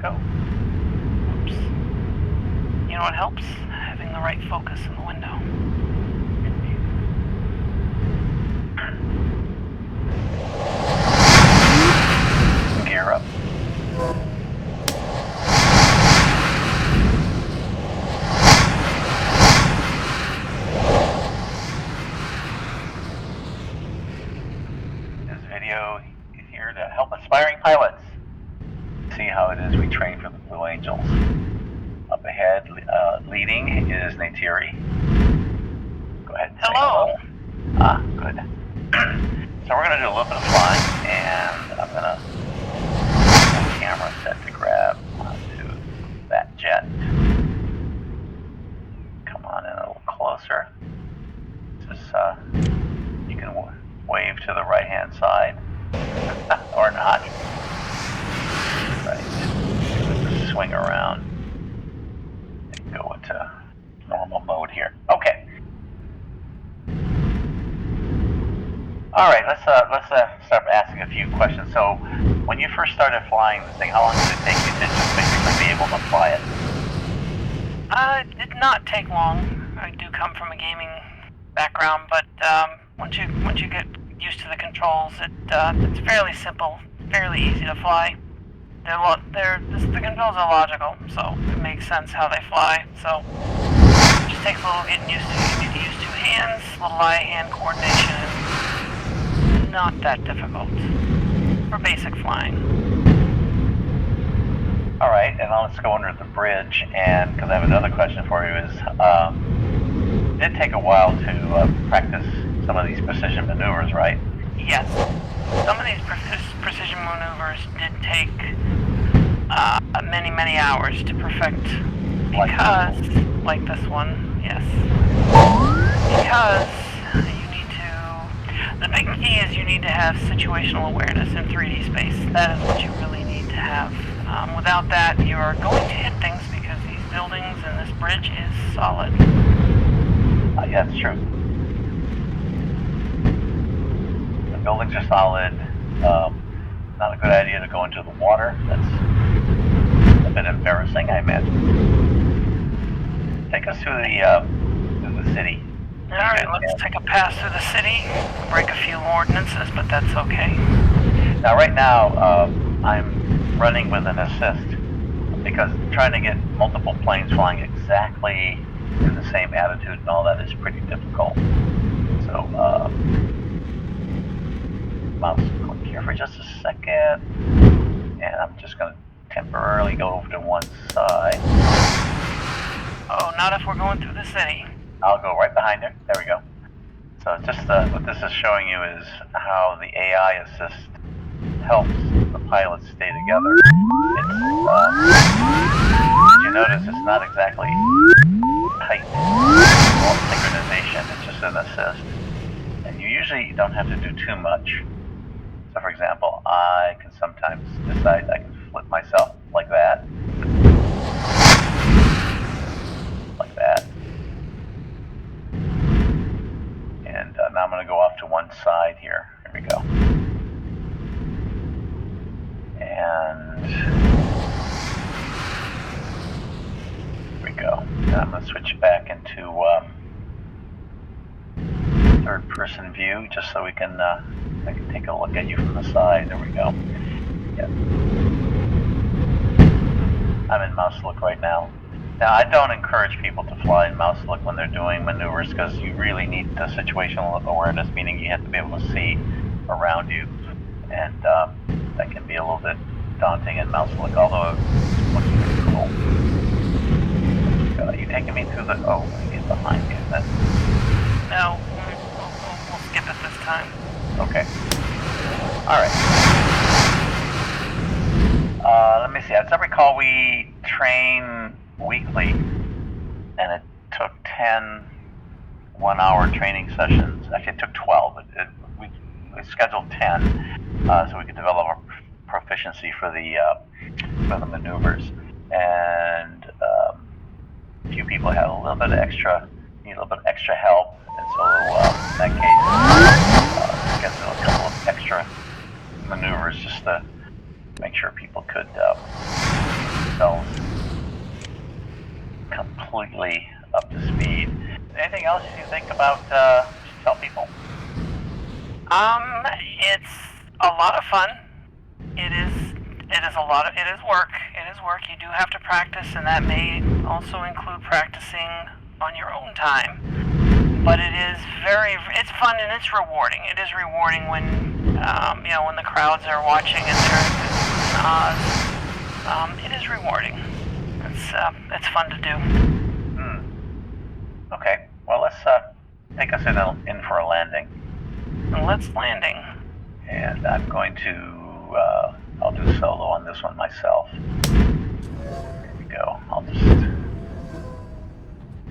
go. Oops. You know what helps? Having the right focus in the window. Gear up. This video is here to help aspiring pilots see how it is we train for the Blue Angels. Up ahead, leading is Neytiri. Go ahead and say hello. Ah, good. So we're going to do a little bit of flying, and I'm going to have the camera set to grab onto that jet. Come on in a little closer. Just you can wave to the right-hand side, or not. Right. Just swing around and go into normal mode here. Okay. All right, let's start asking a few questions. So, when you first started flying this thing, how long did it take you to just basically be able to fly it? It did not take long. I do come from a gaming background, but once you get used to the controls, it's fairly simple, fairly easy to fly. The controls are logical, so it makes sense how they fly. So it just takes a little getting used to. You need to use two hands, little eye-hand coordination. Not that difficult for basic flying. All right, and now let's go under the bridge, and because I have another question for you is, it did take a while to practice some of these precision maneuvers, right? Yes. Some of these precision maneuvers did take many hours to perfect because, like this one, yes. Because the big key is you need to have situational awareness in 3D space. That is what you really need to have. Without that, you are going to hit things because these buildings and this bridge is solid. Yeah, it's true. The buildings are solid. Not a good idea to go into the water. That's a bit embarrassing, I imagine. Take us through the city. All right, let's take a pass through the city, break a few ordinances, but that's okay. Now, right now, I'm running with an assist because trying to get multiple planes flying exactly in the same attitude and all that is pretty difficult. So, mouse click here for just a second, and I'm just going to temporarily go over to one side. Oh, not if we're going through the city. I'll go right behind her. There we go. So just what this is showing you is how the AI assist helps the pilots stay together. As you notice, it's not exactly tight or synchronization. It's just an assist. And you usually don't have to do too much. So for example, I can sometimes decide I can flip myself like that. Like that. And now I'm going to go off to one side here. Here we go. And here we go. Now I'm going to switch back into third-person view, just so I can take a look at you from the side. There we go. Yeah. I'm in mouse look right now. Now, I don't encourage people to fly in mouse look when they're doing maneuvers because you really need the situational awareness, meaning you have to be able to see around you, and that can be a little bit daunting in mouse look, although it looks pretty cool. Are you taking me through the... Oh, I get behind you. No, we'll skip it this time. Okay. All right. Let me see. As I recall, we train weekly, and it took 10 one-hour training sessions. Actually, it took 12. We scheduled 10 so we could develop our proficiency for the maneuvers. And a few people had a little bit of extra help, and so in that case, scheduled a couple of extra maneuvers just to make sure people could completely up to speed. Anything else you think about tell people? It's a lot of fun. It is work. It is work. You do have to practice, and that may also include practicing on your own time. But it's fun and it's rewarding. It is rewarding when, when the crowds are watching and they're it is rewarding. It's fun to do. Okay. Well, let's take us in for a landing. Let's landing. And I'm going to, I'll do solo on this one myself. There we go.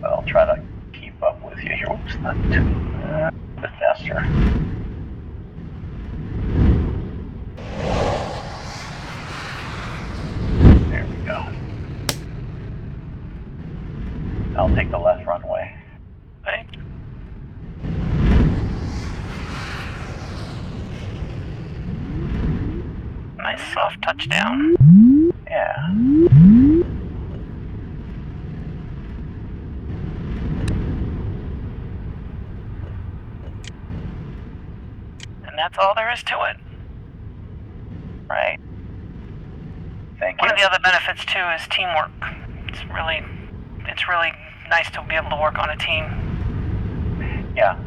I'll try to keep up with you here. Oops, not too, a bit faster. There we go. I'll take the left runway. Okay. Nice soft touchdown. Yeah. And that's all there is to it. Right. Thank you. One of the other benefits too is teamwork. It's really nice to be able to work on a team. Yeah.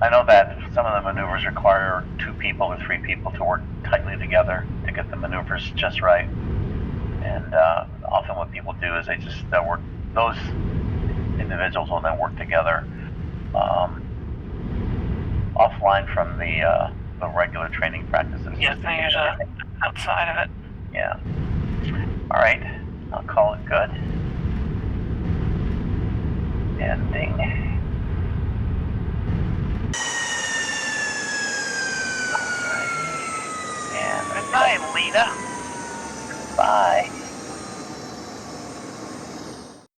I know that some of the maneuvers require 2 people or 3 people to work tightly together to get the maneuvers just right. And often what people do is they just work, those individuals will then work together offline from the regular training practices. Yes, they use outside of it. Yeah. All right. I'll call it good. Ending. Goodbye, Lita. Bye.